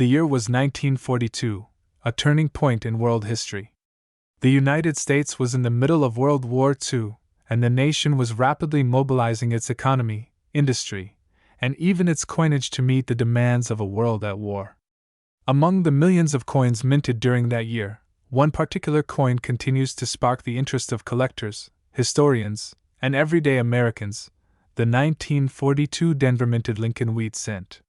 The year was 1942, a turning point in world history. The United States was in the middle of World War II, and the nation was rapidly mobilizing its economy, industry, and even its coinage to meet the demands of a world at war. Among the millions of coins minted during that year, one particular coin continues to spark the interest of collectors, historians, and everyday Americans: the 1942 Denver minted Lincoln wheat cent.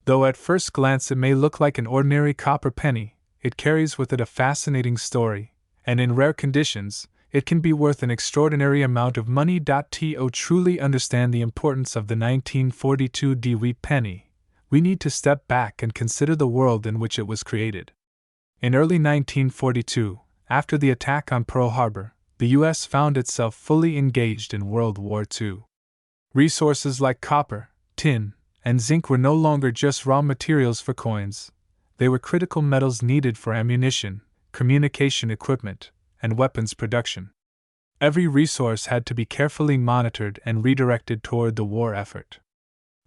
Though at first glance it may look like an ordinary copper penny, it carries with it a fascinating story, and in rare conditions, it can be worth an extraordinary amount of money. To truly understand the importance of the 1942 wheat penny, we need to step back and consider the world in which it was created. In early 1942, after the attack on Pearl Harbor, the U.S. found itself fully engaged in World War II. Resources like copper, tin, and zinc were no longer just raw materials for coins, they were critical metals needed for ammunition, communication equipment, and weapons production. Every resource had to be carefully monitored and redirected toward the war effort.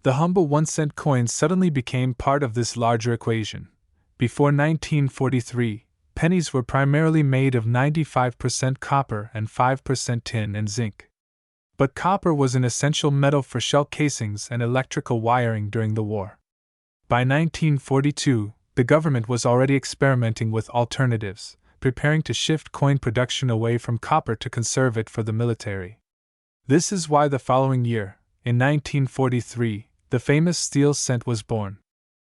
The humble 1-cent coins suddenly became part of this larger equation. Before 1943, pennies were primarily made of 95% copper and 5% tin and zinc. But copper was an essential metal for shell casings and electrical wiring during the war. By 1942, the government was already experimenting with alternatives, preparing to shift coin production away from copper to conserve it for the military. This is why the following year, in 1943, the famous steel cent was born.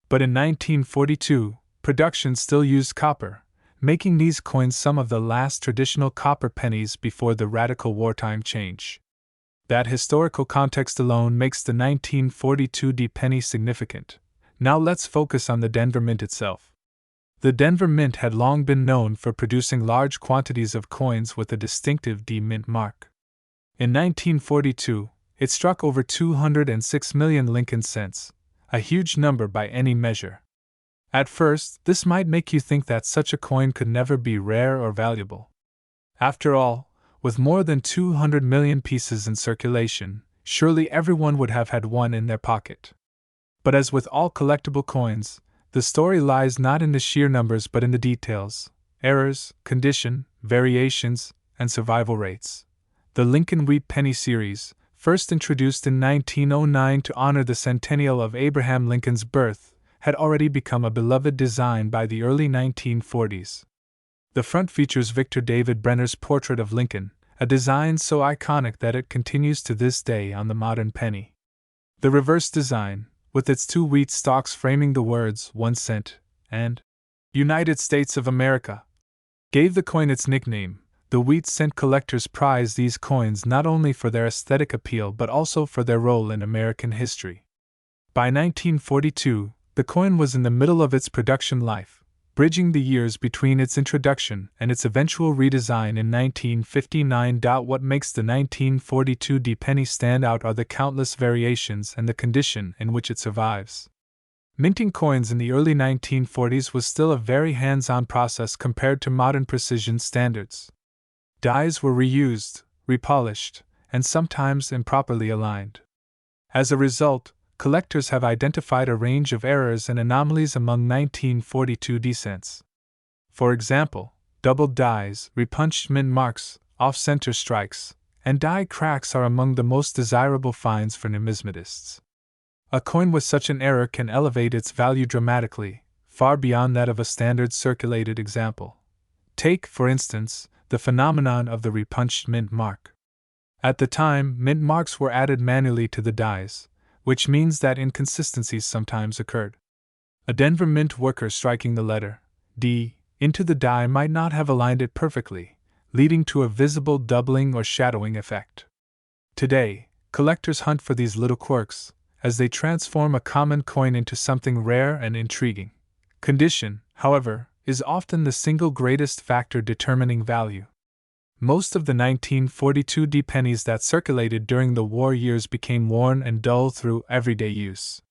But in 1942, production still used copper, making these coins some of the last traditional copper pennies before the radical wartime change. That historical context alone makes the 1942 penny significant. Now let's focus on the Denver Mint itself. The Denver Mint had long been known for producing large quantities of coins with a distinctive D Mint mark. In 1942, it struck over 206 million Lincoln cents, a huge number by any measure. At first, this might make you think that such a coin could never be rare or valuable. After all, with more than 200 million pieces in circulation, surely everyone would have had one in their pocket. But as with all collectible coins, the story lies not in the sheer numbers but in the details: errors, condition, variations, and survival rates. The Lincoln Wheat Penny series, first introduced in 1909 to honor the centennial of Abraham Lincoln's birth, had already become a beloved design by the early 1940s. The front features Victor David Brenner's portrait of Lincoln, a design so iconic that it continues to this day on the modern penny. The reverse design, with its two wheat stalks framing the words 1 cent and United States of America, gave the coin its nickname. The wheat cent collectors prize these coins not only for their aesthetic appeal but also for their role in American history. By 1942, the coin was in the middle of its production life, bridging the years between its introduction and its eventual redesign in 1959. What makes the 1942 penny stand out are the countless variations and the condition in which it survives. Minting coins in the early 1940s was still a very hands-on process compared to modern precision standards. Dies were reused, repolished, and sometimes improperly aligned. As a result, collectors have identified a range of errors and anomalies among 1942 cents. For example, doubled dies, repunched mint marks, off-center strikes, and die cracks are among the most desirable finds for numismatists. A coin with such an error can elevate its value dramatically, far beyond that of a standard circulated example. Take, for instance, the phenomenon of the repunched mint mark. At the time, mint marks were added manually to the dies, which means that inconsistencies sometimes occurred. A Denver Mint worker striking the letter D into the die might not have aligned it perfectly, leading to a visible doubling or shadowing effect. Today, collectors hunt for these little quirks, as they transform a common coin into something rare and intriguing. Condition, however, is often the single greatest factor determining value. Most of the 1942 pennies that circulated during the war years became worn and dull through everyday use.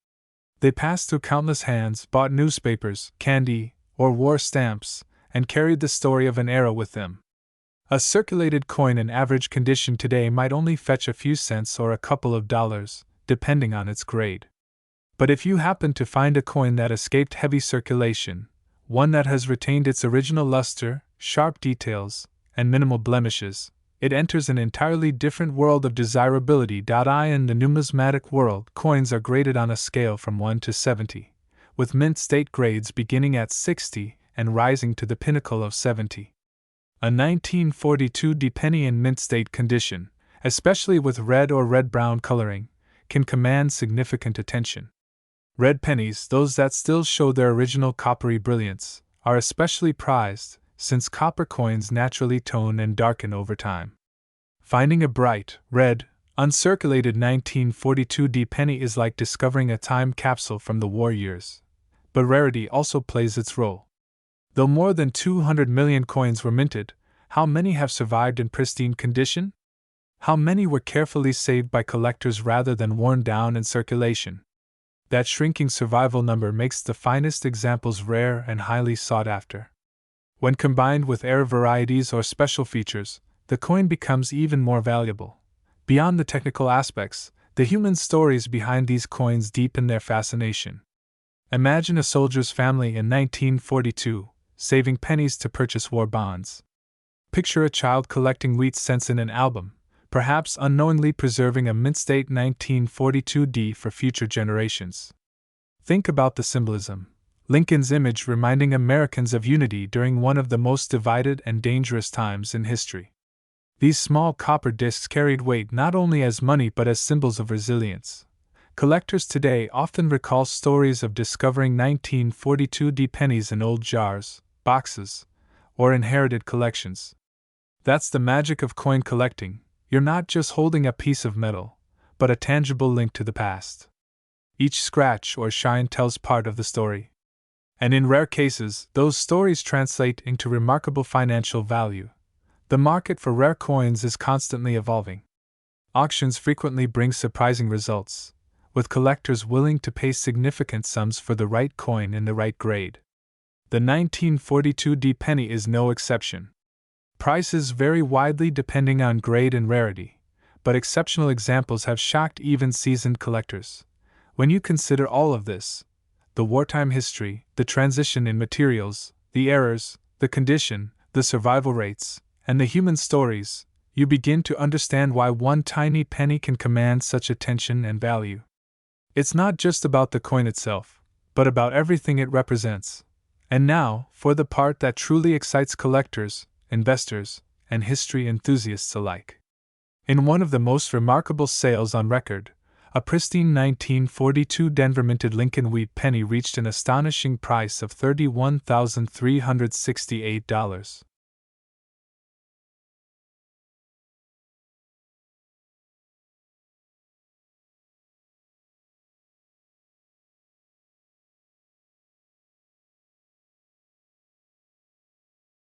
They passed through countless hands, bought newspapers, candy, or wore stamps, and carried the story of an era with them. A circulated coin in average condition today might only fetch a few cents or a couple of dollars, depending on its grade. But if you happen to find a coin that escaped heavy circulation, one that has retained its original luster, sharp details, and minimal blemishes, it enters an entirely different world of desirability. In the numismatic world, coins are graded on a scale from 1 to 70, with mint state grades beginning at 60 and rising to the pinnacle of 70. A 1942 penny in mint state condition, especially with red or red-brown coloring, can command significant attention. Red pennies, those that still show their original coppery brilliance, are especially prized, since copper coins naturally tone and darken over time. Finding a bright, red, uncirculated 1942 penny is like discovering a time capsule from the war years. But rarity also plays its role. Though more than 200 million coins were minted, how many have survived in pristine condition? How many were carefully saved by collectors rather than worn down in circulation? That shrinking survival number makes the finest examples rare and highly sought after. When combined with rare varieties or special features, the coin becomes even more valuable. Beyond the technical aspects, the human stories behind these coins deepen their fascination. Imagine a soldier's family in 1942, saving pennies to purchase war bonds. Picture a child collecting wheat cents in an album, perhaps unknowingly preserving a mint-state 1942 for future generations. Think about the symbolism. Lincoln's image reminding Americans of unity during one of the most divided and dangerous times in history. These small copper discs carried weight not only as money but as symbols of resilience. Collectors today often recall stories of discovering 1942 pennies in old jars, boxes, or inherited collections. That's the magic of coin collecting. You're not just holding a piece of metal, but a tangible link to the past. Each scratch or shine tells part of the story. And in rare cases, those stories translate into remarkable financial value. The market for rare coins is constantly evolving. Auctions frequently bring surprising results, with collectors willing to pay significant sums for the right coin in the right grade. The 1942 penny is no exception. Prices vary widely depending on grade and rarity, but exceptional examples have shocked even seasoned collectors. When you consider all of this, the wartime history, the transition in materials, the errors, the condition, the survival rates, and the human stories, you begin to understand why one tiny penny can command such attention and value. It's not just about the coin itself, but about everything it represents. And now, for the part that truly excites collectors, investors, and history enthusiasts alike. In one of the most remarkable sales on record, a pristine 1942 Denver minted Lincoln wheat penny reached an astonishing price of $31,368.